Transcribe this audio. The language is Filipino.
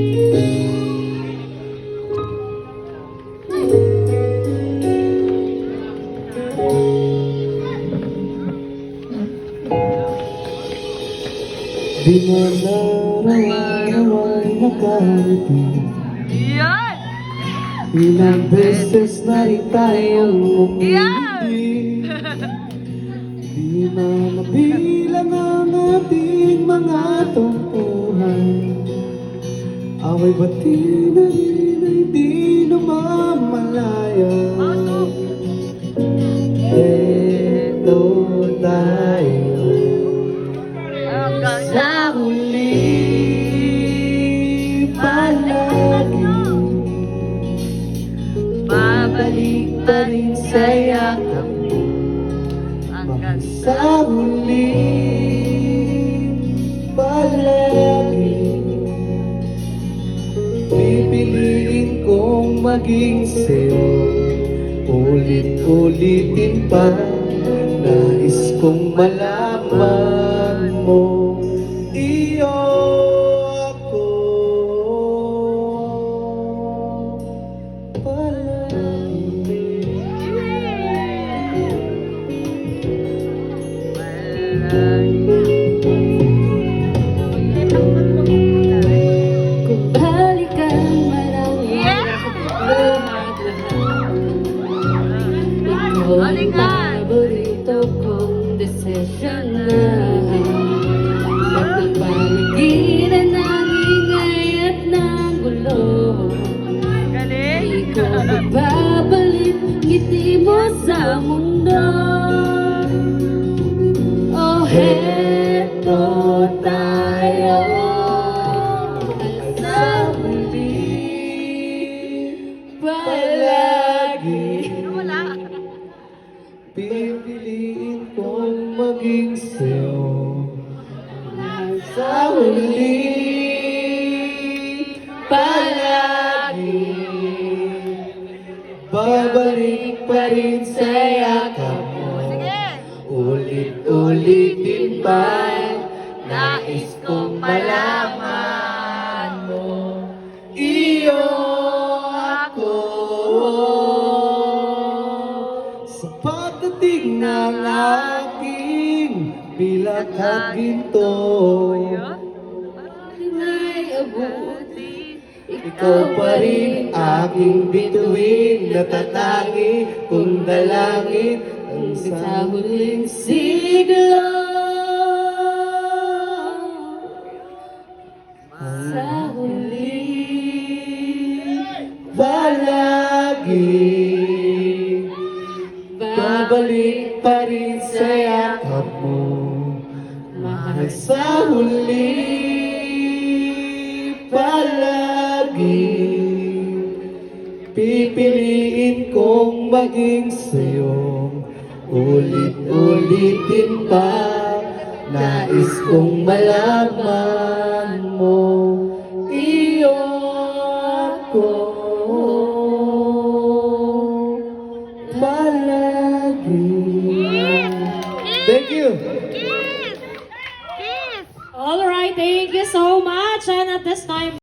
Di mo naraway nakangiti. Yan! Ilang beses na rin tayong umiti. Di na nabilang ang ating mga tungkuhan. Away bati na rin ay di namamalaya. Eto tayo sa huli palagi. Babalik pa rin sa yakap mo hanggang sa huli palagi. Pipiliin kong maging sa'yo, ulit-ulitin pa. Nais kong malaman mo, iyo ako palagi. Kung balikan marami ikaw ang paborito kong desisyon na pagpapaligiran ng ingay at ng gulo. Di ko magbabalik ngiti mo sa mundo. Oh, heto tayo sa huli palagi. Pipiliin kong maging sa'yo sa huli palagi. Babalik pa rin sa yakap mo, ulit-ulitin pa. Nais kong malaman mo, iyo ako. Sa pagdating ng aking bilang at ginto, Ay, abuti. ikaw pa rin aking bituin, natatangi kong dalangin ang Sa huling siglo, sa huli palagi. Babalik pa rin sa yakap mo, mahal sa huli palagi. Pipiliin kong maging sa'yo, ulit-ulitin pa. Nais kong malaman mo,